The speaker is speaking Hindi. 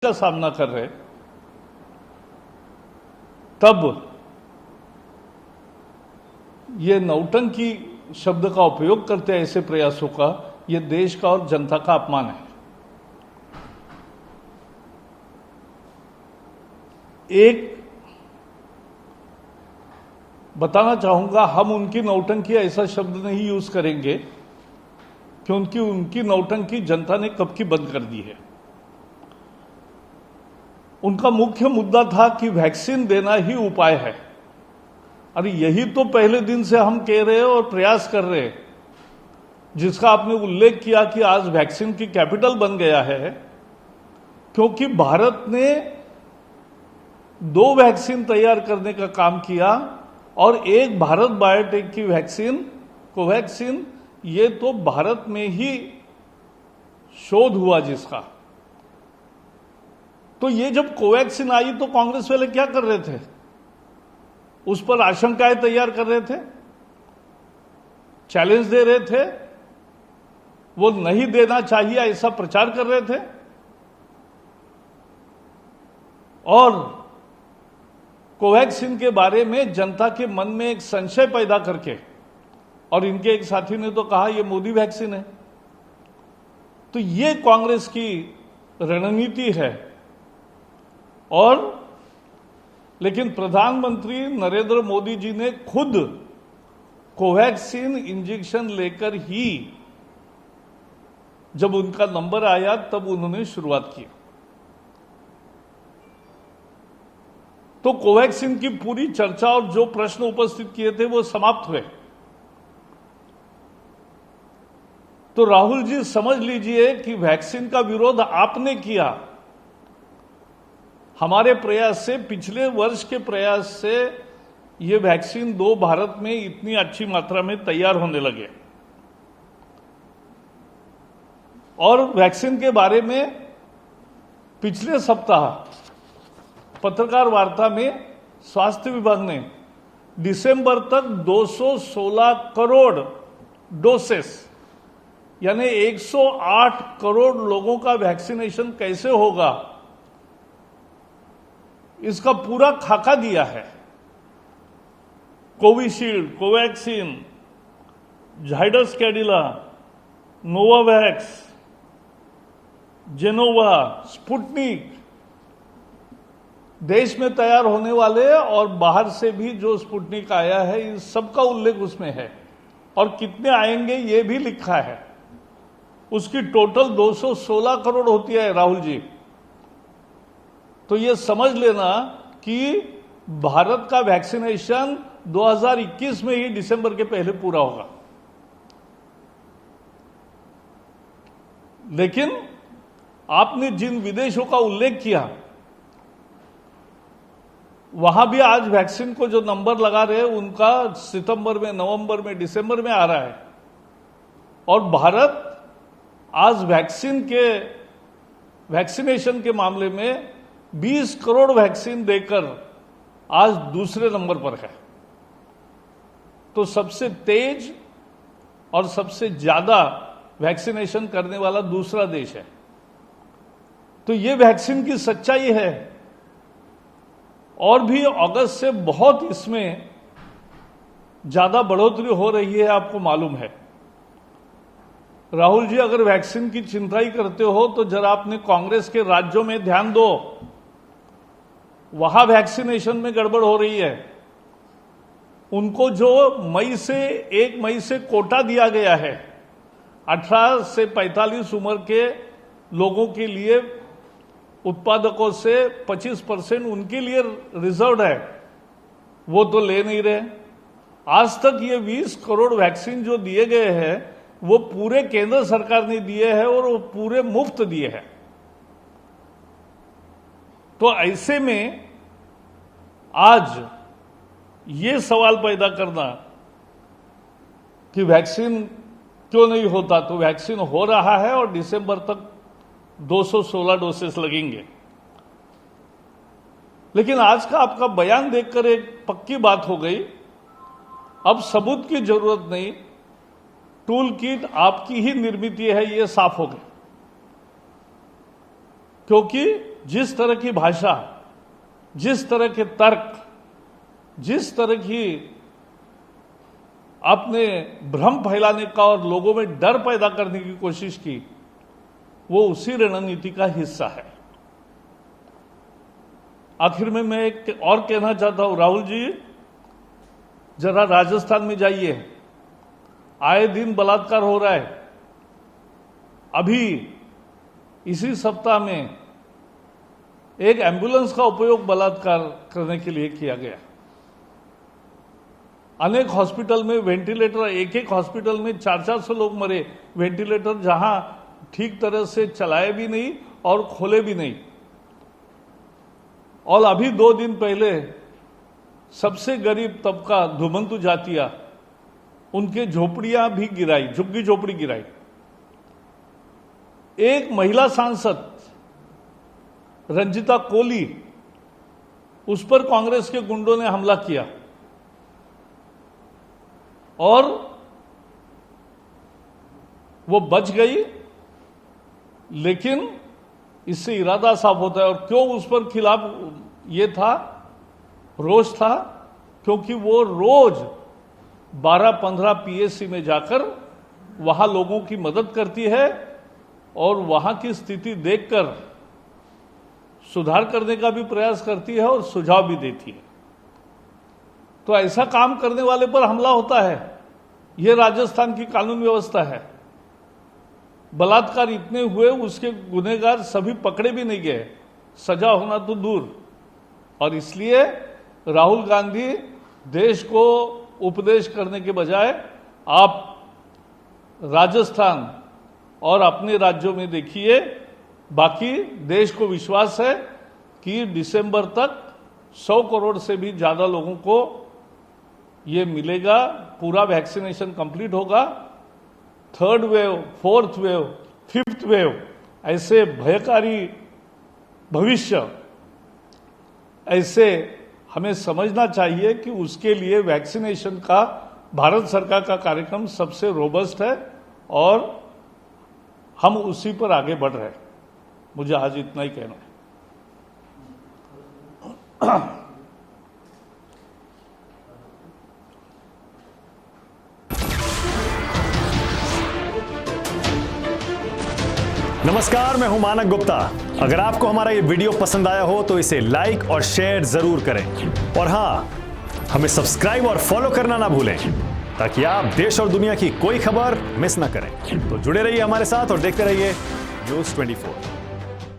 का सामना कर रहे, तब ये नौटंकी शब्द का उपयोग करते हैं ऐसे प्रयासों का, ये देश का और जनता का अपमान है। एक बताना चाहूंगा, हम उनकी नौटंकी ऐसा शब्द नहीं यूज करेंगे क्योंकि उनकी नौटंकी जनता ने कब की बंद कर दी है। उनका मुख्य मुद्दा था कि वैक्सीन देना ही उपाय है। अरे यही तो पहले दिन से हम कह रहे हैं और प्रयास कर रहे हैं, जिसका आपने उल्लेख किया कि आज वैक्सीन की कैपिटल बन गया है, क्योंकि भारत ने 2 वैक्सीन तैयार करने का काम किया और एक भारत बायोटेक की वैक्सीन कोवैक्सीन, ये तो भारत में ही शोध हुआ जिसका। तो ये जब कोवैक्सीन आई तो कांग्रेस वाले क्या कर रहे थे? उस पर आशंकाएं तैयार कर रहे थे, चैलेंज दे रहे थे, वो नहीं देना चाहिए ऐसा प्रचार कर रहे थे। और कोवैक्सीन के बारे में जनता के मन में एक संशय पैदा करके, और इनके एक साथी ने तो कहा ये मोदी वैक्सीन है। तो ये कांग्रेस की रणनीति है। और लेकिन प्रधानमंत्री नरेंद्र मोदी जी ने खुद कोवैक्सीन इंजेक्शन लेकर ही जब उनका नंबर आया तब उन्होंने शुरुआत की। तो कोवैक्सीन की पूरी चर्चा और जो प्रश्न उपस्थित किए थे वो समाप्त हुए। तो राहुल जी समझ लीजिए कि वैक्सीन का विरोध आपने किया। हमारे प्रयास से, पिछले वर्ष के प्रयास से ये वैक्सीन 2 भारत में इतनी अच्छी मात्रा में तैयार होने लगे। और वैक्सीन के बारे में पिछले सप्ताह पत्रकार वार्ता में स्वास्थ्य विभाग ने दिसंबर तक 216 करोड़ डोसेस, यानी 108 करोड़ लोगों का वैक्सीनेशन कैसे होगा, इसका पूरा खाका दिया है। Covishield, Covaxin, Zydus Cadila, Novavax, Gennova, Sputnik, देश में तैयार होने वाले और बाहर से भी जो स्पुतनिक आया है, इस सबका उल्लेख उसमें है। और कितने आएंगे ये भी लिखा है। उसकी टोटल 216 करोड़ होती है राहुल जी। तो ये समझ लेना कि भारत का वैक्सीनेशन 2021 में ही दिसंबर के पहले पूरा होगा। लेकिन आपने जिन विदेशों का उल्लेख किया, वहां भी आज वैक्सीन को जो नंबर लगा रहे हैं उनका सितंबर में, नवंबर में, दिसंबर में आ रहा है। और भारत आज वैक्सीनेशन के मामले में 20 करोड़ वैक्सीन देकर आज दूसरे नंबर पर है। तो सबसे तेज और सबसे ज्यादा वैक्सीनेशन करने वाला दूसरा देश है। तो ये वैक्सीन की सच्चाई है। और भी अगस्त से बहुत इसमें ज्यादा बढ़ोतरी हो रही है, आपको मालूम है। राहुल जी, अगर वैक्सीन की चिंता ही करते हो तो जरा आपने कांग्रेस के राज्यों में ध्यान दो, वहां वैक्सीनेशन में गड़बड़ हो रही है। उनको जो 1 मई से कोटा दिया गया है, 18 से 45 उम्र के लोगों के लिए उत्पादकों से 25% उनके लिए रिजर्व है, वो तो ले नहीं रहे। आज तक ये 20 करोड़ वैक्सीन जो दिए गए हैं वो पूरे केंद्र सरकार ने दिए हैं और वो पूरे मुफ्त दिए हैं। तो ऐसे में आज ये सवाल पैदा करना कि वैक्सीन क्यों नहीं होता, तो वैक्सीन हो रहा है और दिसंबर तक 216 डोसेस लगेंगे। लेकिन आज का आपका बयान देखकर एक पक्की बात हो गई, अब सबूत की जरूरत नहीं, टूल किट आपकी ही निर्मित है, ये साफ हो गया। क्योंकि जिस तरह की भाषा, जिस तरह के तर्क, जिस तरह की आपने भ्रम फैलाने का और लोगों में डर पैदा करने की कोशिश की, वो उसी रणनीति का हिस्सा है। आखिर में मैं एक और कहना चाहता हूं, राहुल जी जरा राजस्थान में जाइए, आए दिन बलात्कार हो रहा है। अभी इसी सप्ताह में एक एम्बुलेंस का उपयोग बलात्कार करने के लिए किया गया। अनेक हॉस्पिटल में वेंटिलेटर, एक एक हॉस्पिटल में 400 लोग मरे, वेंटिलेटर जहां ठीक तरह से चलाए भी नहीं और खोले भी नहीं। और अभी 2 दिन पहले सबसे गरीब तबका धुमंतु जातिया, उनके झोपड़ियां भी गिराई, झुग्गी झोपड़ी गिराई। एक महिला सांसद रंजिता कोली, उस पर कांग्रेस के गुंडों ने हमला किया और वो बच गई, लेकिन इससे इरादा साफ होता है। और क्यों उस पर खिलाफ ये था, रोष था? क्योंकि वो रोज 12-15 पीएससी में जाकर वहां लोगों की मदद करती है और वहां की स्थिति देखकर सुधार करने का भी प्रयास करती है और सुझाव भी देती है। तो ऐसा काम करने वाले पर हमला होता है। यह राजस्थान की कानून व्यवस्था है। बलात्कार इतने हुए, उसके गुनहगार सभी पकड़े भी नहीं गए, सजा होना तो दूर। और इसलिए राहुल गांधी देश को उपदेश करने के बजाय आप राजस्थान और अपने राज्यों में देखिए। बाकी देश को विश्वास है कि दिसंबर तक 100 करोड़ से भी ज्यादा लोगों को ये मिलेगा, पूरा वैक्सीनेशन कंप्लीट होगा। 3rd wave, 4th wave, 5th wave, ऐसे भयकारी भविष्य, ऐसे हमें समझना चाहिए कि उसके लिए वैक्सीनेशन का भारत सरकार का कार्यक्रम सबसे रोबस्ट है और हम उसी पर आगे बढ़ रहे हैं। मुझे आज इतना ही कहना है। नमस्कार, मैं हूं मानक गुप्ता। अगर आपको हमारा ये वीडियो पसंद आया हो तो इसे लाइक और शेयर जरूर करें। और हां, हमें सब्सक्राइब और फॉलो करना ना भूलें ताकि आप देश और दुनिया की कोई खबर मिस ना करें। तो जुड़े रहिए हमारे साथ और देखते रहिए न्यूज़ 24।